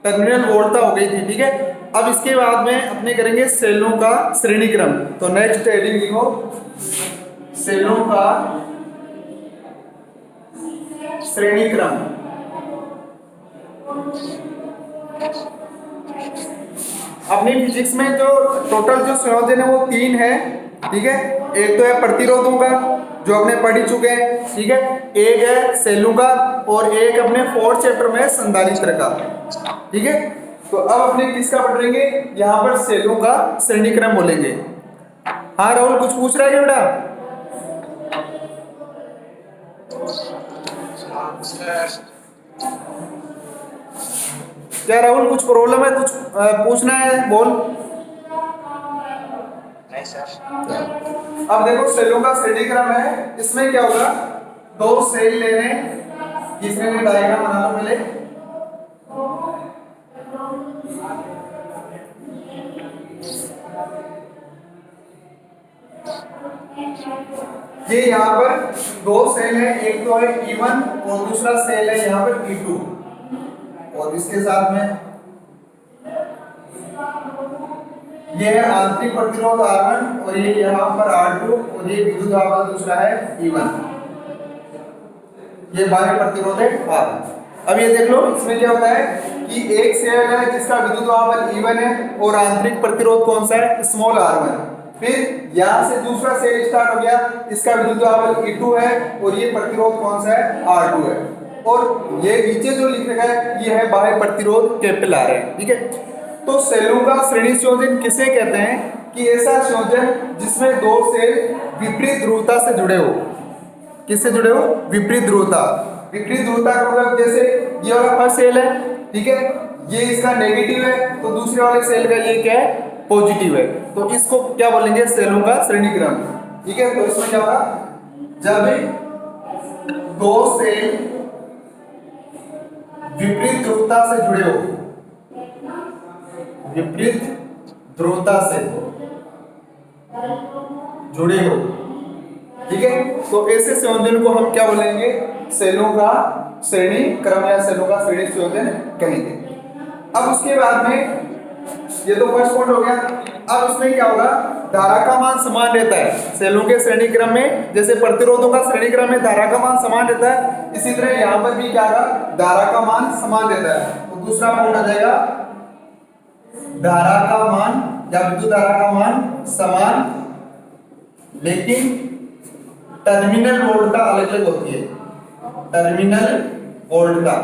Terminal वोल्टता हो गई थी, ठीक है। अब इसके बाद में अपने करेंगे सेलों का श्रेणी क्रम। तो नेक्स्ट हेडिंग लिखो, सेलों का श्रेणी क्रम। अपनी फिजिक्स में जो टोटल जो संयोजन है वो 3 है, ठीक है। एक तो है प्रतिरोधों का जो अपने पढ़ ही चुके हैं, ठीक है। एक है सेलों का और एक अपने 4th चैप्टर में संधारित्र का, ठीक है। तो अब अपने किसका पढ़ेंगे, यहाँ पर सेलों का श्रेणी क्रम बोलेंगे। हाँ राहुल कुछ पूछ रहा है क्या बेटा? क्या राहुल कुछ प्रॉब्लम है, कुछ पूछना है बोल। नहीं सर। अब देखो सेलों का श्रेणी क्रम है, इसमें क्या होगा, 2 सेल लेने, इसमें भी डायग्राम बना लो पहले। ये यहाँ पर 2 सेल है, एक तो है E1 और दूसरा सेल है यहाँ पर E2, और इसके साथ में ये है आंतरिक प्रतिरोध R1 और ये यहाँ पर R2 और ये विद्युत दाब दूसरा है E1, ये बाह्य प्रतिरोध है R1। अब ये देख लो इसमें क्या होता है कि एक सेल है जिसका विद्युत दाब E1 है और आंतरिक प्रतिरोध कौन सा है, स्मॉल R1। फिर यहाँ से दूसरा सेल स्टार्ट हो गया, इसका विद्युत दाब E2 है और ये प्रतिरोध कौन सा है, R2 है। और ये नीचे जो लिख रखा है ये है बाह्य प्रतिरोध कैपिटल R है, ठीक है। तो सेलों का श्रेणी संयोजन किसे कहते हैं कि ऐसा संयोजन जिसमें 2 सेल विपरीत ध्रुवता से जुड़े हो। किससे जुड़े हो, विपरीत ध्रुवता। विपरीत ध्रुवता का मतलब जैसे ये वाला फर्स्ट सेल है, ठीक है, ये इसका नेगेटिव है तो दूसरे वाले सेल का ये क्या है, पॉजिटिव है। तो इसको क्या बोलेंगे, सेलों का श्रेणी क्रम, ठीक है। तो इसमें क्या होगा, जब 2 सेल विपरीत ध्रुवता से जुड़े हो, विपरीत ध्रुवता से जुड़े हो, ठीक है, तो ऐसे संयोजन को हम क्या बोलेंगे, सेलों का श्रेणी क्रम या सेलों का श्रेणी संयोजन कहेंगे। अब उसके बाद में ये तो फर्स्ट पॉइंट हो गया। अब इसमें क्या होगा, धारा का मान समान रहता है सेलों के श्रेणी क्रम में, जैसे प्रतिरोधों का श्रेणी क्रम में धारा का मान समान रहता है, इसी तरह यहाँ पर भी क्या होगा, धारा का मान समान रहता है। तो दूसरा पॉइंट आ जाएगा, धारा का मान या विद्युत धारा का मान समान लेकिन टर्मिनल वोल्टता अलग अलग होती है। टर्मिनल वोल्टता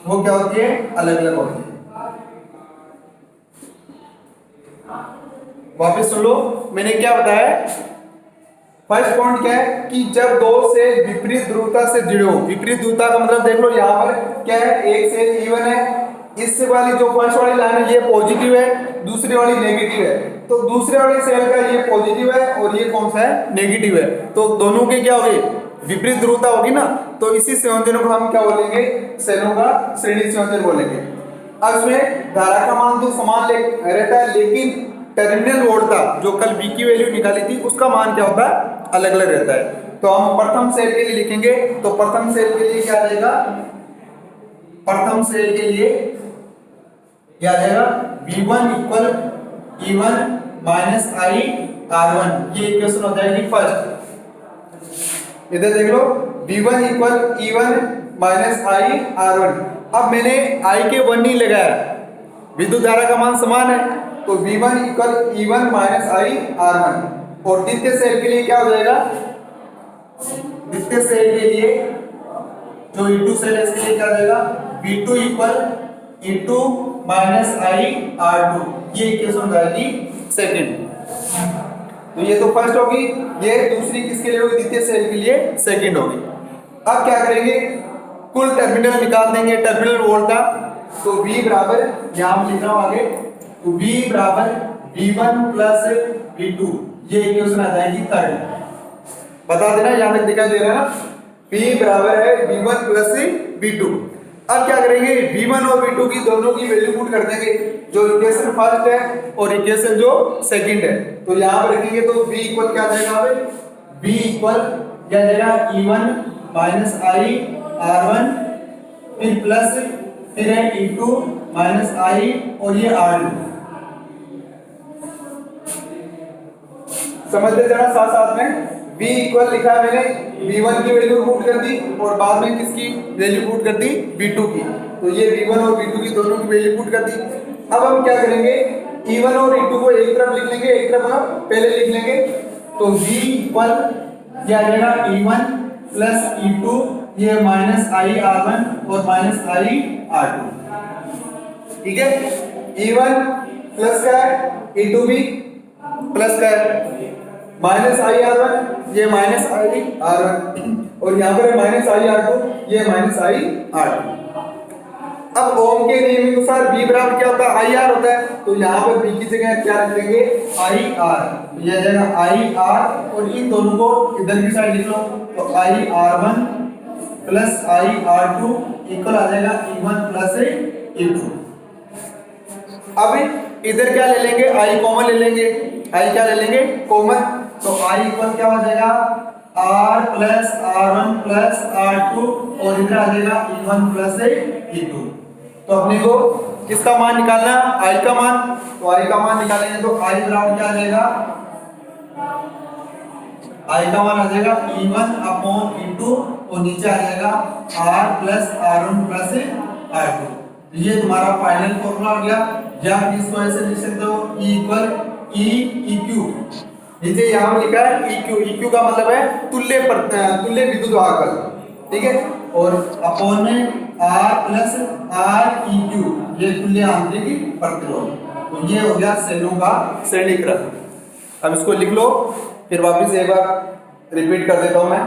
वो क्या होती है, अलग अलग होती है। वापस सुन लो मैंने क्या बताया। फर्स्ट पॉइंट क्या है कि जब 2 सेल विपरीत ध्रुवता से जुड़े हो, विपरीत ध्रुवता का मतलब देख लो यहाँ पर क्या है, एक सेल E1 है, इससे वाली जो फर्स्ट वाली लाइन है ये पॉजिटिव है, दूसरी वाली नेगेटिव है। तो दूसरे वाले सेल का ये पॉजिटिव है और ये कौन सा है, नेगेटिव है। तो दोनों के क्या होगी, विपरीत ध्रुवता होगी ना। तो इसी संयोजन को हम क्या बोलेंगे, सेलों का श्रेणी संयोजन बोलेंगे। अब इसमें धारा का मान तो समान रहता है लेकिन टर्मिनल वोल्टता जो कल V की वैल्यू निकाली थी उसका मान क्या होता है, अलग अलग रहता है। तो हम प्रथम सेल के लिए लिखेंगे, तो प्रथम सेल के लिए क्या आ जाएगा, प्रथम सेल के लिए क्या आ जाएगा, V1 equal E1 minus I R1, ये इक्वेशन हो जाएगी फर्स्ट। इधर देख लो V1 equal E1 minus I R1। अब मैंने I के 1 नहीं लगाया, विद्युत धारा का मान समान है, तो V1 equal E1 minus I R1। और द्वितीय सेल के लिए क्या हो जाएगा, द्वितीय सेल के लिए जो E2 सेल है इसके लिए क्या हो जाएगा, V2 equal E2 minus I R2, ये इक्वेशन हो जाएगी सेकंड। तो ये तो फर्स्ट होगी, ये दूसरी किसके लिए होगी, द्वितीय सेल के लिए सेकंड होगी। अब क्या करेंगे, कुल टर्मिनल निकाल देंगे, टर्मिनल वोल्टता। तो V बराबर, यहाँ हम लिख रहा हूँ आगे, तो V बराबर V1 प्लस V2, ये इक्वेशन आ जाएगी थर्ड। बता देना, यहाँ तक दिखाई दे रहा है ना, V बराबर है V1 प्लस V2। अब क्या करेंगे, V1 और V2 की दोनों की वैल्यू पुट कर देंगे, जो इक्वेशन फर्स्ट है और इक्वेशन जो सेकंड है। तो यहाँ पर रखेंगे तो V इक्वल क्या आ जाएगा, V इक्वल क्या आ जाएगा, E1 माइनस I R1 फिर प्लस, फिर है E2 माइनस आई और ये R2। समझते जरा साथ साथ में। V इक्वल लिखा है मैंने, V1 की वैल्यू पुट कर दी और बाद में किसकी वैल्यू पुट कर दी, V2 की। तो ये V1 और V2 की दोनों की वैल्यू पुट कर दी। अब हम क्या करेंगे, E1 और E2 को एक तरफ लिख लेंगे, एक तरफ हम पहले लिख लेंगे। तो V इक्वल क्या आ जाएगा, E1 प्लस E2, ये माइनस आई R1 और माइनस आई R2। ठीक है, E1 प्लस का है, E2 भी प्लस का है, माइनस आई R1 ये माइनस आई R1 और यहाँ पर माइनस आई R2 ये माइनस आई R2। अब ओम के नियम के अनुसार B बराबर क्या होता है, आई आर होता है। तो यहाँ पर B की जगह क्या रख देंगे, आई आर। यह जाएगा आई आर और इन दोनों को इधर की साइड लिख लो। तो आई R1 प्लस आई R2 इक्वल आ जाएगा E1 प्लस E2। अब इधर क्या ले लेंगे, आई कॉमन ले लेंगे, आई क्या ले लेंगे, कॉमन। तो आई इक्वल क्या हो जाएगा, R plus R1 plus R2 और इधर आ जाएगा E1 प्लस E2। तो अपने को किसका मान निकालना, आई का मान। तो आई का मान निकालेंगे तो आई बराबर क्या आ जाएगा, आई का मान आ जाएगा E1 अपॉन E2 और नीचे आ जाएगा R plus R1 plus R2। ये तुम्हारा फाइनल फॉर्मूला हो गया। या इसको ऐसे लिख सकते हो, E इक्वल E EQ। नीचे यहाँ लिखा है EQ, EQ का मतलब है तुल्य विद्युत वाहक। ठीक है, और अपॉन में R प्लस R EQ ये तुल्य आंतरिक प्रतिरोध। तो ये हो गया सेलों का श्रेणी क्रम। अब इसको लिख लो, फिर वापस एक बार रिपीट कर देता हूं मैं।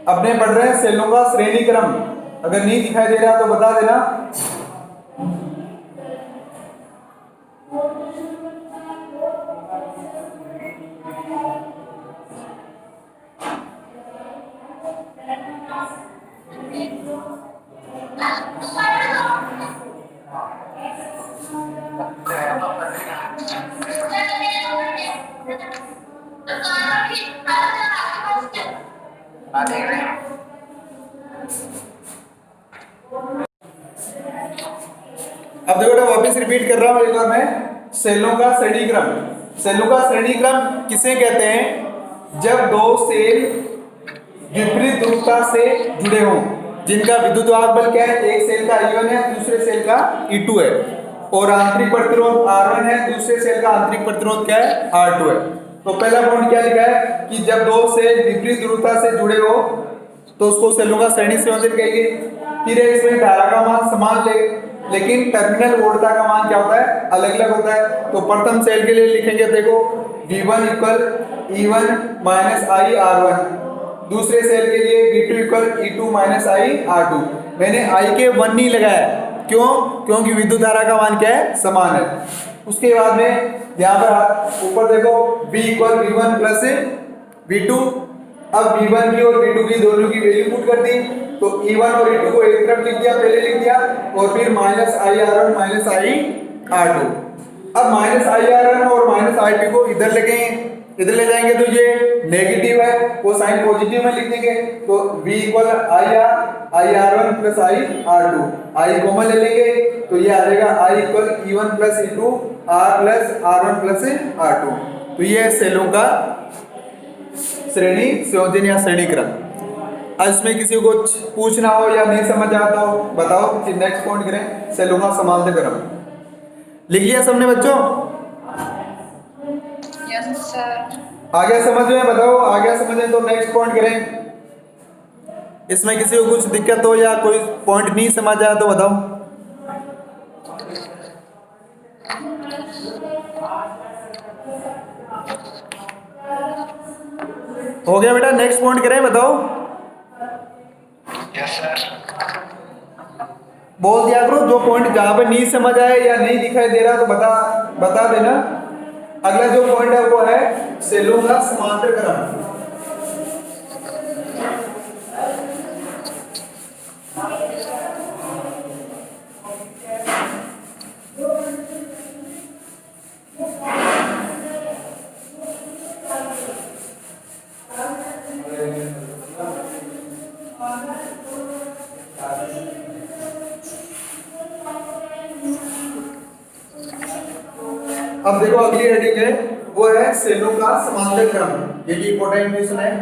अपने पढ़ रहे हैं सेलों का श्रेणी क्रम। अगर नहीं दिखाई दे रहा तो बता देना। अब देखो ना, वापस रिपीट कर रहा हूं एक बार मैं। सेलों का श्रेणी क्रम, सेलों का श्रेणी क्रम किसे कहते हैं, जब दो सेल विपरीत ध्रुवता से जुड़े हों, जिनका विद्युत वाहक बल क्या है, एक सेल का E1 है, दूसरे सेल का E2 है, और आंतरिक प्रतिरोध R1 है, दूसरे सेल का आंतरिक प्रतिरोध क्या है, R2 है। तो पहला पॉइंट क्या लिखा है कि जब दो सेल विपरीत ध्रुवता से जुड़े हो तो उसको सेलों का श्रेणी संयोजन कहेंगे। फिर इसमें धारा का मान समान लेकिन टर्मिनल वोल्टता का मान क्या होता है, अलग अलग होता है। तो प्रथम सेल के लिए लिखेंगे, देखो V1 इक्वल E1 माइनस आई R1, दूसरे सेल के लिए V2 इक्वल E2 माइनस आई R2। मैंने I के 1 नहीं लगाया, क्यों, क्योंकि विद्युत धारा का मान क्या है, समान है। उसके बाद में यहाँ पर ऊपर देखो V equal V1 plus V2। अब V1 की और V2 की दोनों की वैल्यू पुट कर दी। तो E1 और E2 को एक तरफ लिख दिया, पहले लिख दिया, और फिर माइनस आई R1 माइनस आई R2। अब माइनस आई R1 और माइनस आई2 को इधर इधर ले जाएंगे तो ये नेगेटिव है, वो साइन पॉजिटिव में लिख देंगे। तो V इक्वल आई R1 प्लस आई R2, आई कॉमन ले लेंगे तो ये आ जाएगा I equal E1 plus E2 R plus R1 plus R2। तो ये सेलों का श्रेणी संयोजन या श्रेणी क्रम। अब इसमें किसी को कुछ पूछना हो या नहीं समझ आता हो बताओ, फिर नेक्स्ट पॉइंट करें, सेलों का समांतर क्रम। लिख लिया सबने बच्चों? Yes sir. आ गया समझ में? बताओ आ गया समझ में तो नेक्स्ट पॉइंट करें। इसमें किसी को कुछ दिक्कत हो या कोई पॉइंट नहीं समझ आया तो बताओ। हो गया बेटा, नेक्स्ट पॉइंट करें, बताओ। Yes sir. बोल दिया करो, जो पॉइंट जहां पे नहीं समझ आया या नहीं दिखाई दे रहा तो बता देना। अगला जो पॉइंट है वो है सेलों का समांतर क्रम। अब देखो अगली हेडिंग है, वो है सेलों का समांतर क्रम। ये भी इंपॉर्टेंट क्वेश्चन है,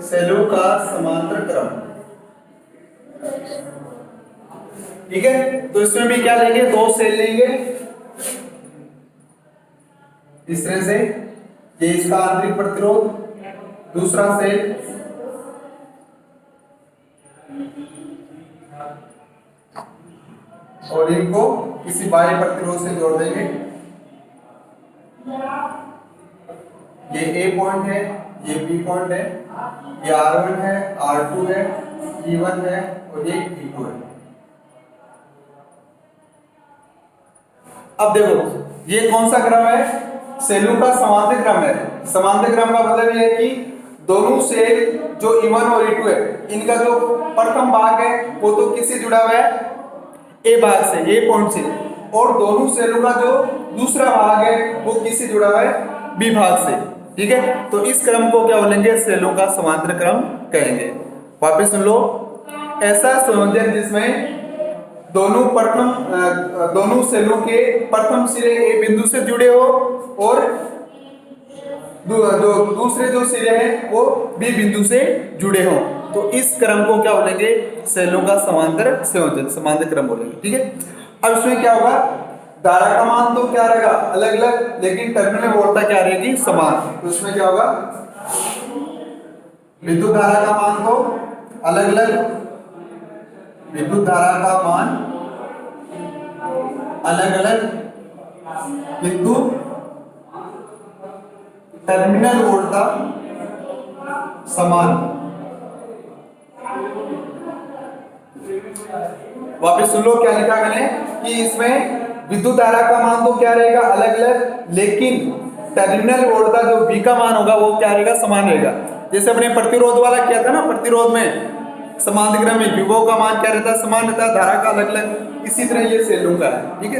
सेलों का समांतर क्रम। ठीक है, तो इसमें भी क्या लेंगे, दो सेल लेंगे इस तरह से, ये इसका आंतरिक प्रतिरोध, दूसरा सेल और इनको किसी बाह्य प्रतिरोध से जोड़ देंगे। ये ए पॉइंट है, ये बी पॉइंट है, ये R1 है, R2 है, E1 है और ये E2 है। अब देखो ये कौन सा क्रम है, सेलों का समांतर क्रम है। समांतर क्रम का मतलब ये है कि दोनों सेल जो E1 और E2 है, इनका जो प्रथम भाग है वो तो किससे जुड़ा हुआ है, ए भाग से, ए पॉइंट से, और दोनों सेलों का जो दूसरा भाग है वो किससे जुड़ा हुआ है, बी भाग से। ठीक है, तो इस क्रम को क्या बोलेंगे, सेलों का समांतर क्रम कहेंगे। वापस सुन लो, ऐसा संयोजन जिसमें दोनों सेलों के प्रथम सिरे ए बिंदु से जुड़े हो और जो दूसरे जो सिरे हैं वो बी बिंदु से जुड़े हो, तो इस क्रम को क्या बोलेंगे, सेलों का समांतर संयोजन, समांतर क्रम बोलेंगे। ठीक है, अब इसमें क्या होगा, धारा का मान तो क्या रहेगा अलग अलग, लेकिन टर्मिनल वोल्टता क्या रहेगी, समान। तो इसमें क्या होगा, विद्युत धारा का मान तो अलग अलग, विद्युत धारा का मान अलग अलग, किंतु टर्मिनल वोल्टता समान। वापस सुन लो क्या लिखा मैंने, कि इसमें विद्युत धारा का मान तो क्या रहेगा अलग अलग, लेकिन टर्मिनल वोल्टता जो V का मान होगा वो क्या रहेगा, समान रहेगा। जैसे अपने प्रतिरोध वाला किया था ना, प्रतिरोध में समांतर क्रम में विभव का मान क्या रहता है, समान रहता है, धारा का अलग अलग। इसी तरह ये सेलों का है। ठीक है,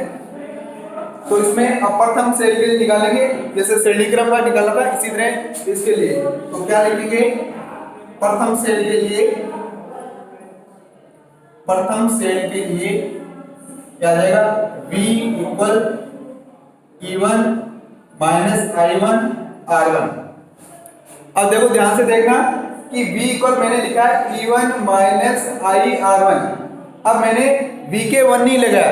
तो इसमें अब प्रथम सेल के लिए निकालेंगे, जैसे श्रेणी क्रम का निकाला था, इसी तरह इसके लिए तो क्या लिखेंगे, प्रथम सेल के लिए, प्रथम सेल के लिए क्या आ जाएगा, V equal E1 minus I1 R1। अब देखो ध्यान से देखना कि V इक्वल मैंने लिखा है E1 माइनस I R1। अब मैंने V के 1 नहीं लगाया,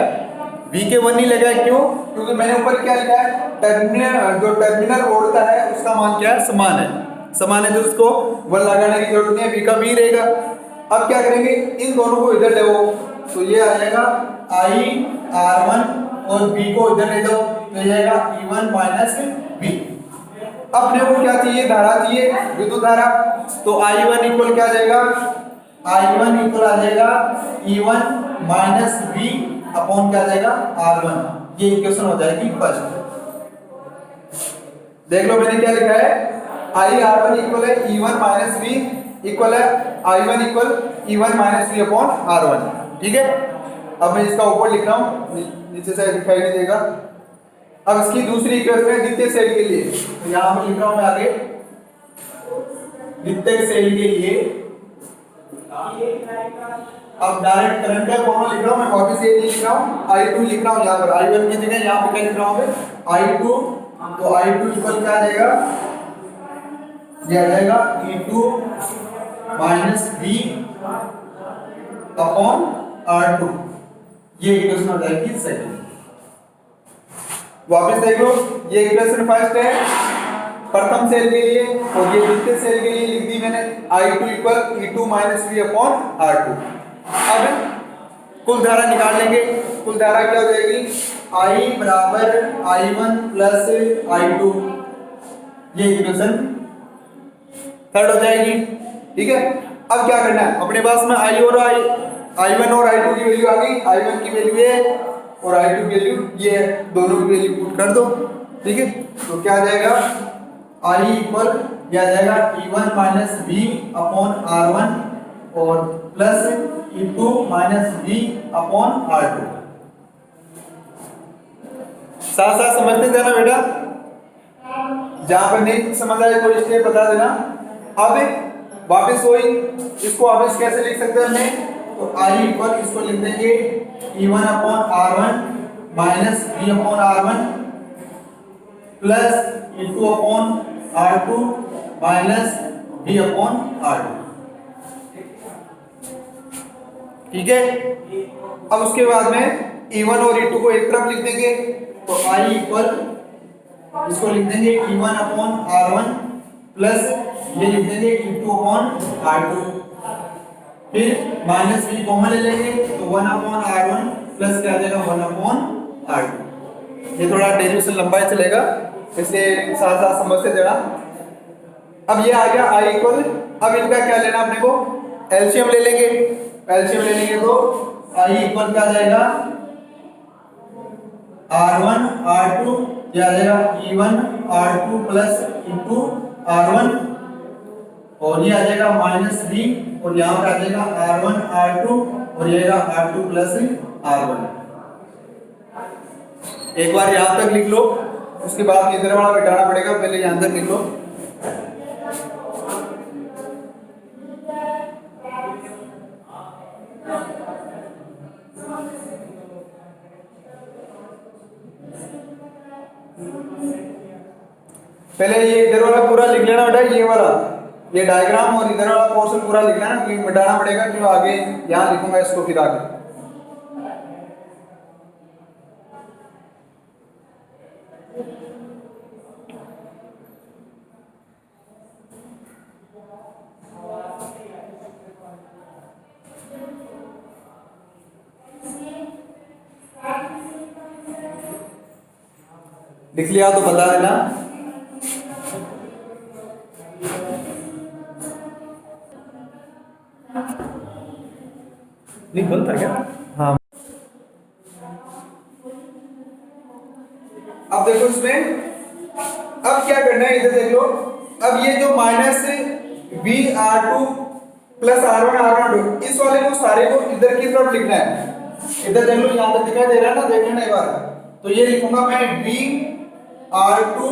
V के 1 नहीं लगाया, क्यों, क्योंकि मैंने ऊपर क्या लिखा है, टर्मिनल जो टर्मिनल वोल्टता है उसका मान क्या है, समान है, समान है, तो उसको 1 लगाने की जरूरत नहीं है, V का V रहेगा। अब क्या करेंगे, इन दोनों को इधर ले आओ, तो ये आ जाएगा I R1 और V को इधर ले जाओ, तो ये आएगा E1 माइनस V। अपने को क्या चाहिए, धारा चाहिए, विद्युत धारा, तो I1 इक्वल क्या आ जाएगा, I1 इक्वल आ जाएगा E1 माइनस V अपॉन क्या आ जाएगा, R1। ये इक्वेशन हो जाएगी फर्स्ट। देख लो मैंने क्या लिखा है, I R1 इक्वल है E1 माइनस V इक्वल है I1 equal E1 minus V upon R1। ठीक है, अब मैं इसका ऊपर लिख रहा हूँ, नीचे से दिखाई नहीं देगा। अब इसकी दूसरी इक्वेशन है द्वितीय सेल के लिए, तो यहां पर लिख रहा हूं मैं आगे, द्वितीय सेल के लिए। अब डायरेक्ट करंट का फॉर्मूला लिख रहा हूं मैं, वापस ये नहीं लिख रहा हूं, I2 लिख रहा हूं यहां पर, I1 की जगह यहां पर क्या लिख रहा हूं मैं, I2। तो I2 इक्वल क्या आ जाएगा, ये आ जाएगा E2 minus V upon R2। ये इक्वेशन हो जाएगी सेकंड। वापस देख लो, ये इक्वेशन फर्स्ट है प्रथम सेल के लिए, और ये द्वितीय सेल के लिए लिख दी मैंने, I2 equal E2 minus V upon R2। अब कुल धारा निकाल लेंगे, कुल धारा क्या हो जाएगी, I बराबर I1 प्लस I2, ये इक्वेशन थर्ड हो जाएगी। ठीक है, अब क्या करना है, अपने पास में I1 और I2 की वैल्यू आ गई, I1 की वैल्यू है और I2 की वैल्यू ये है, दोनों की वैल्यू पुट कर दो। ठीक है, तो क्या आ जाएगा, I इक्वल क्या आ जाएगा, E1 minus V upon R1 और plus E2 minus V upon R2। साथ साथ समझते जाना बेटा, जहां पर नहीं समझ आए कोई स्टेप बता देना। अब वापस वही, इसको वापस कैसे लिख सकते हैं हमने, तो I इक्वल इसको लिख देंगे E1 upon R1 minus V upon R1 plus E2 upon R2 minus V upon R2। ठीक है। अब उसके बाद में E1 और E2 को एक तरफ लिख देंगे, तो I इक्वल इसको लिख देंगे E1 अपॉन R1 प्लस ये लिख देंगे E2 अपॉन R2, फिर माइनस V कॉमन ले लेंगे तो 1 अपॉन R1 प्लस क्या आ जाएगा 1 अपॉन R2। ये थोड़ा डेरिवेशन लंबा ही चलेगा, इसलिए साथ साथ समझते जाना। अब ये आ गया I इक्वल, अब इनका क्या लेना अपने को, एलसीएम ले लेंगे। एलसीएम ले लेंगे तो I इक्वल क्या आ जाएगा R1 R2, ये आ जाएगा E1 R2 plus E2 R1, और ये आ जाएगा माइनस V, और यहाँ पे आ जाएगा R1 R2, और ये आएगा R2 प्लस R1। एक बार यहाँ तक लिख लो, उसके बाद इधर वाला मिटाना पड़ेगा, पहले यहाँ तक लिख लो। पहले ये इधर वाला पूरा लिख लेना बेटा, ये वाला ये डायग्राम और इधर वाला पोर्शन पूरा लिख लेना, क्योंकि मिटाना पड़ेगा, क्योंकि आगे यहाँ लिखूंगा इसको फिर आगे। लिख लिया तो बता देना। नहीं बनता क्या? हाँ। अब देखो इसमें, अब क्या करना है इधर देख लो। अब ये जो minus VR2 plus R1 R1 इस वाले को सारे को इधर की तरफ लिखना है। इधर देख लो, यहाँ तक दिखाई दे रहा है ना, देख लेना एक बार। तो ये लिखूंगा मैं VR2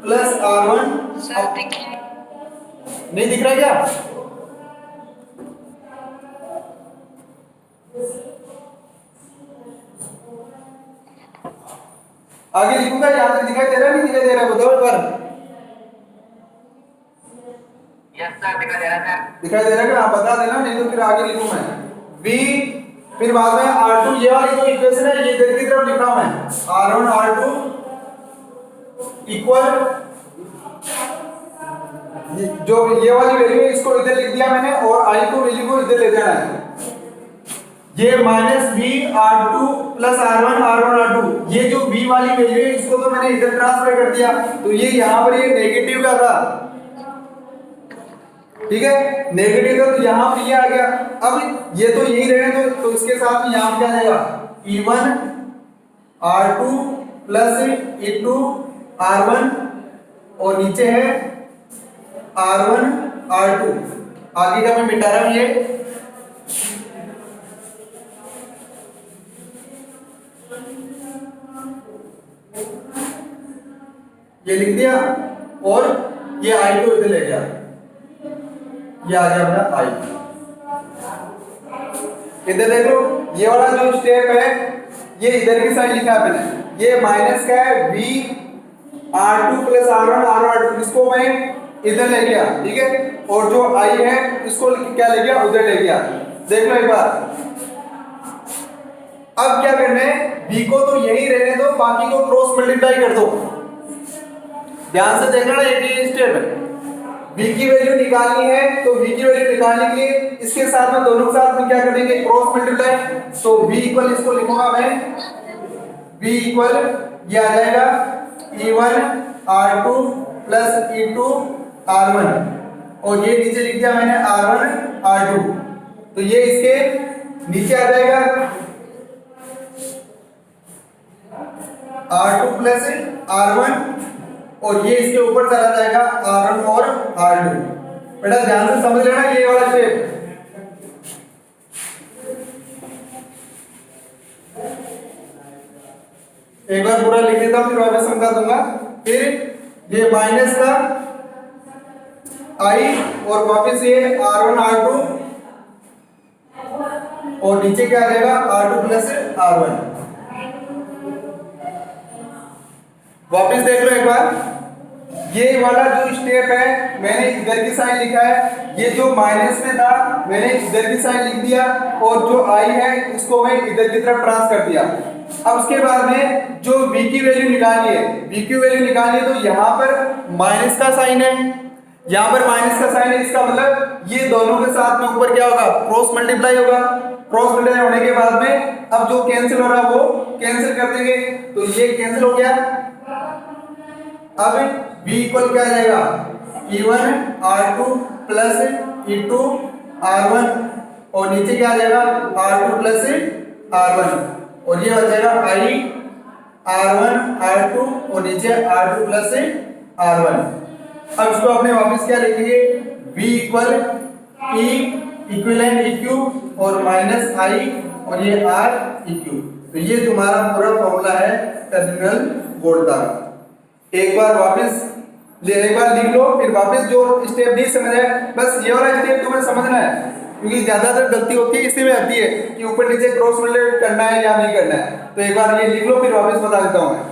प्लस R1। नहीं दिख रहा है क्या? आगे लिखूंगा, यहाँ तक दिखाई दे रहा है नहीं दिखाई दे रहा है, बताओ एक बार। यस सर, दिखाई दे रहा है। दिखाई दे रहा है क्या? बता देना, नहीं तो फिर आगे लिखूं मैं V, फिर बाद में R2, ये वाली जो इक्वेशन है ये इधर की तरफ लिख रहा हूं मैं, R1 R2 इक्वल, जो ये वाली वैल्यू है इसको इधर लिख दिया मैंने, और I को वैल्यू को इधर ले जाना है। ये minus VR2 plus R1 R2, ये जो V वाली वैल्यू है इसको तो मैंने इधर ट्रांसफर कर दिया, तो ये यहाँ पर ये नेगेटिव का था, ठीक है, नेगेटिव का, तो यहाँ पे ये आ गया। अब ये तो यही रहने तो इसके साथ में यहाँ क्या आएगा E1 R2 plus E2 R1, और नीचे है R1 R2। आगे का मैं मिटा रहा हूं, ये लिख दिया, और ये I को इधर ले गया, ये आ गया अपना I। इधर देख लो, ये वाला जो स्टेप है ये इधर की साइड लिखा है मैंने, ये माइनस का है VR2 प्लस R1 R2, इसको मैं इधर ले गया, ठीक है, और जो I है इसको क्या ले गया, उधर ले गया। देख लो एक बार। अब क्या करना है, B को तो यही रहने दो, बाकी को क्रॉस मल्टीप्लाई कर दो। ध्यान से देखना ना, एक स्टेप है। V की वैल्यू निकालनी है, तो V की वैल्यू निकालने के लिए इसके साथ में दोनों के साथ में क्या करेंगे, क्रॉस मल्टीप्लाई। तो V इक्वल इसको लिखूंगा मैं, V इक्वल ये आ जाएगा E1 R2 plus E2 R1, और ये नीचे लिख दिया मैंने R1 R2, तो ये इसके नीचे आ जाएगा R2 प्लस R1, और ये इसके ऊपर चला जाएगा R1 और R2। बेटा ध्यान से समझ लेना ये वाला स्टेप। एक बार पूरा लिख देता हूं, फिर वापस समझा दूंगा। फिर ये माइनस का I, और वापस ये R1 R2, और नीचे क्या आ जाएगा R2 प्लस R1। वापस देख लो एक बार, ये वाला जो स्टेप है मैंने इधर की साइड लिखा है, ये जो माइनस में था मैंने इधर की साइड लिख दिया, और जो आई है इसको मैं इधर की तरफ ट्रांस कर दिया। अब उसके बाद में जो v की वैल्यू निकालनी है, v की वैल्यू निकालनी है, तो यहाँ पर माइनस का साइन है, यहाँ पर माइनस का साइन है, इसका मतलब ये दोनों के साथ में ऊपर क्या होगा, क्रॉस मल्टीप्लाई होगा। क्रॉस मल्टीप्लाई होने के बाद में अब जो कैंसिल हो रहा है वो कैंसिल कर देंगे, तो ये कैंसिल हो गया। अब v इक्वल क्या आ जाएगा, e1 r2 plus e2 r1, और नीचे क्या आ जाएगा r2 प्लस r1, और ये हो जाएगा i r1 r2 और नीचे r2 प्लस r1। अब इसको अपने वापस क्या लिखेंगे, v equal e equivalent eq और माइनस i और ये r eq। तो ये तुम्हारा पूरा फॉर्मूला है टर्मिनल वोल्टा। एक बार लिख लो, फिर वापस जो स्टेप नहीं समझ है, बस ये वाला स्टेप तुम्हें समझना है, क्योंकि ज्यादातर गलती होती है इसी में आती है कि ऊपर नीचे क्रॉस मल्टीप्लाई करना है या नहीं करना है। तो एक बार ये लिख लो, फिर वापस बता देता हूं मैं।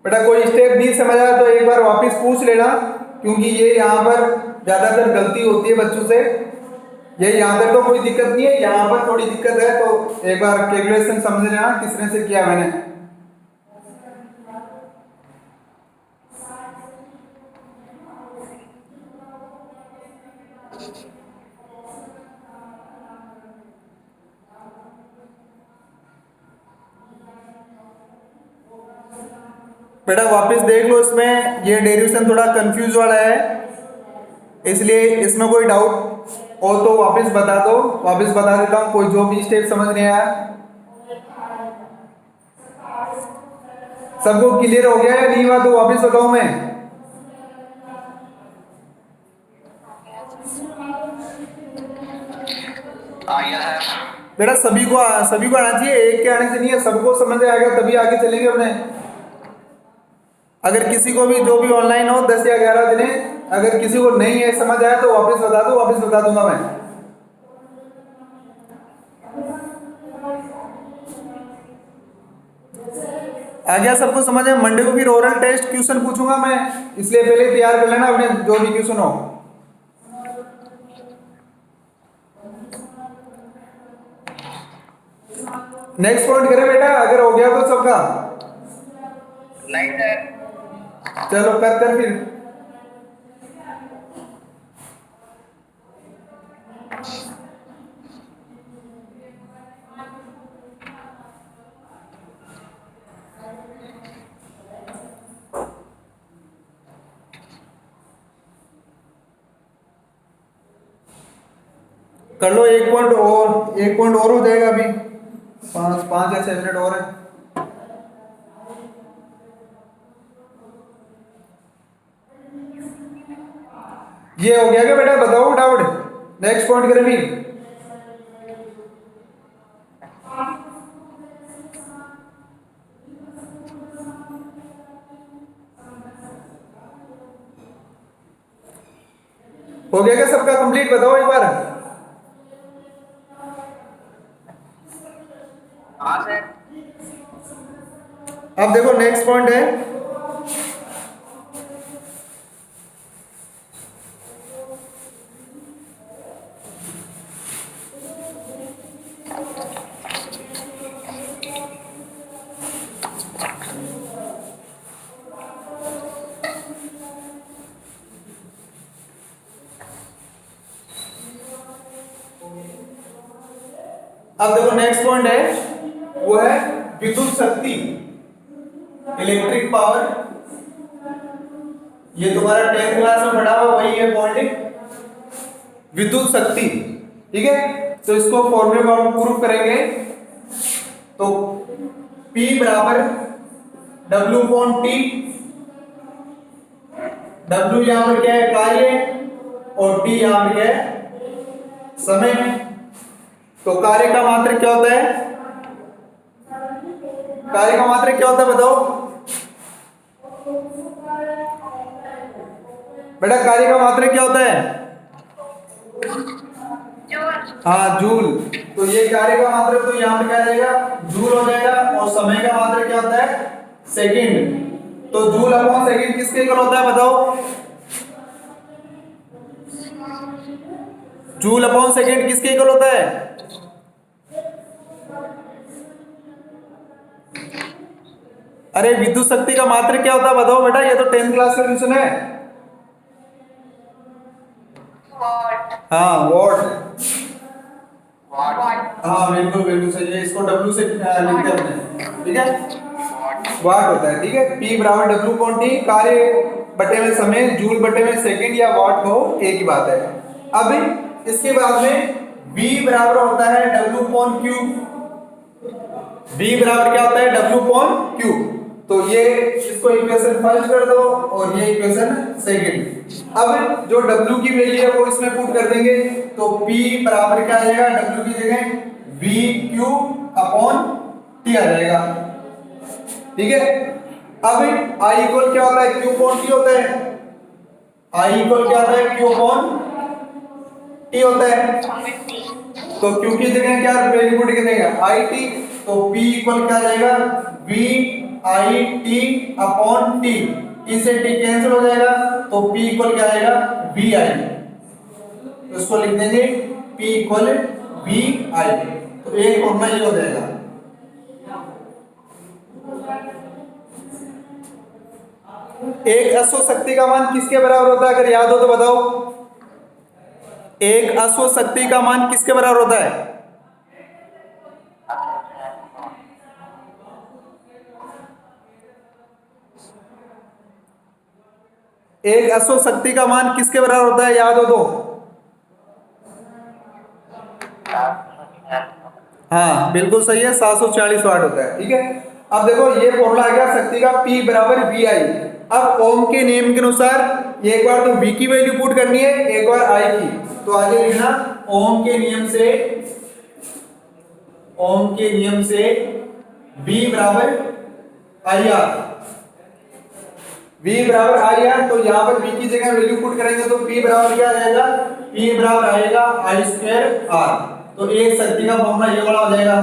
बेटा कोई स्टेप नहीं समझ आया तो एक बार वापस पूछ लेना, क्योंकि ये यहाँ पर ज्यादातर गलती होती है बच्चों से। ये यहाँ तक तो कोई दिक्कत नहीं है, यहाँ पर थोड़ी दिक्कत है, तो एक बार कैलकुलेशन समझ लेना किस तरह से किया मैंने। बेटा वापस देख लो, इसमें ये डेरिवेशन थोड़ा कंफ्यूज वाला है, इसलिए इसमें कोई डाउट हो तो वापस बता दो, वापस बता देता हूँ। कोई जो भी स्टेप समझ नहीं आया, सबको क्लियर हो गया या नहीं हुआ तो वापस बताऊं मैं। बेटा सभी को आना चाहिए, एक के आने से नहीं है, सबको समझ आएगा तभी आगे चलेंगे अपने। अगर किसी को भी जो भी ऑनलाइन हो 10 या 11 दिन, अगर किसी को नहीं है समझ आया तो वापस बता दो, वापस बता दूंगा मैं। आ गया सबको समझ है। मंडे को फिर ओरल टेस्ट क्वेश्चन पूछूंगा मैं, इसलिए पहले तैयार कर लेना अपने जो भी क्वेश्चन हो। नेक्स्ट पॉइंट करें बेटा, अगर हो गया तो सबका। नहीं सर। चलो कर फिर। कर लो, एक पॉइंट और हो जाएगा अभी, 5 या 6 मिनट और है। ये हो गया क्या बेटा, बताओ डाउट। नेक्स्ट पॉइंट करें भी। हो गया क्या सबका कंप्लीट, बताओ एक बार। हाँ सर। अब देखो नेक्स्ट पॉइंट है, अब देखो नेक्स्ट पॉइंट है वो है विद्युत शक्ति, इलेक्ट्रिक पावर। ये तुम्हारा 10th क्लास में पढ़ा हुआ वही है पॉइंट, विद्युत शक्ति। ठीक है, तो इसको फॉर्मूले में हम प्रूफ करेंगे। तो P बराबर W अपॉन T, W यहां पर क्या है, कार्य, और T यहां पर क्या है, समय। तो कार्य का मात्रक क्या होता है, कार्य का मात्रक क्या होता है बताओ। बेटा कार्य का मात्रक क्या होता है? हाँ, जूल। तो ये कार्य का मात्रक तो यहाँ पे क्या आ जाएगा? जूल हो जाएगा। और समय का मात्रक क्या होता है? सेकंड। तो जूल अपॉन सेकंड किसके इक्वल होता है बताओ? जूल अपॉन सेकंड किसके इक्वल होता है? अरे विद्युत शक्ति का मात्रक क्या होता है बताओ बेटा? ये तो 10th क्लास का क्वेश्चन है। हाँ, वॉट। हाँ बिल्कुल बिल्कुल सही है। इसको डब्ल्यू से लिखते हैं अपने, ठीक है? वाट होता है, ठीक है। P बराबर डब्ल्यू अपॉन टी, कार्य बटे में समय, जूल बटे में सेकंड या वाट हो, एक ही बात है। अब इसके बाद में V बराबर होता है डब्ल्यू अपॉन क्यू। V बराबर क्या होता है? W upon Q. तो ये इसको इक्वेशन फर्स्ट कर दो और ये इक्वेशन सेकंड। अब जो W की वैल्यू है वो इसमें पुट कर देंगे, तो P बराबर क्या आ जाएगा? W की जगह V Q अपॉन T आ जाएगा, ठीक है। अब I इक्वल क्या होता है? Q अपॉन T होता है। I इक्वल क्या होता है? Q अपॉन T होता है। तो Q की जगह क्या वैल्यू पुट कर देंगे? IT। तो P इक्वल क्या आ जाएगा? V I T upon T। T से T कैंसिल हो जाएगा, तो P इक्वल क्या आएगा? V I। तो इसको लिख देंगे P इक्वल V I। तो एक फॉर्मूला ये हो जाएगा। एक अश्व शक्ति का मान किसके बराबर होता है? अगर याद हो तो बताओ। एक अश्व शक्ति का मान किसके बराबर होता है? एक अश्व शक्ति का मान किसके बराबर होता है? याद हो तो। हाँ बिल्कुल सही है, 740 वाट होता है, ठीक है। अब देखो ये फॉर्मूला आ गया शक्ति का, P बराबर वी आई। अब ओम के नियम के अनुसार एक बार तो V की वैल्यू पुट करनी है, एक बार I की। तो आगे लिखना ओम के नियम से V बराबर आई आर। V बराबर आई आर। तो यहाँ पर V की जगह वैल्यू पुट करेंगे तो P बराबर क्या आ जाएगा? P बराबर आएगा आई स्क्वायर आर। तो एक शक्ति का फॉर्मूला ये वाला हो जाएगा।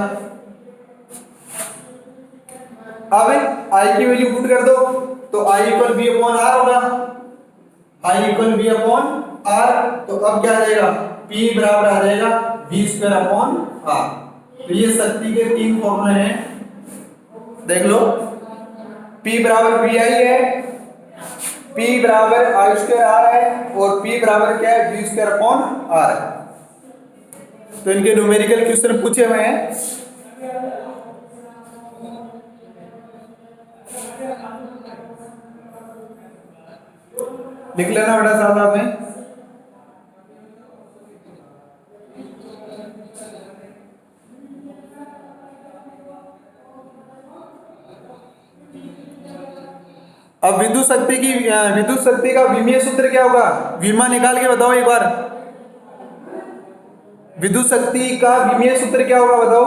अब I की वैल्यू पुट कर दो, तो I equal V upon R होगा। I equal V upon R. तो अब क्या आ जाएगा? P बराबर आ जाएगा V स्क्वायर अपॉन आर। तो ये शक्ति के तीन फॉर्मूले हैं, देख लो। P बराबर V आई है, P बराबर आई स्क्वायर आर है, और P बराबर क्या है? V स्क्वायर अपॉन आर है। तो इनके न्यूमेरिकल क्वेश्चन पूछे हुए हैं। लिख लेना बेटा साथ साथ में। अब विद्युत शक्ति का विमीय सूत्र क्या होगा? विमा निकाल के बताओ एक बार। विद्युत शक्ति का विमीय सूत्र क्या होगा बताओ?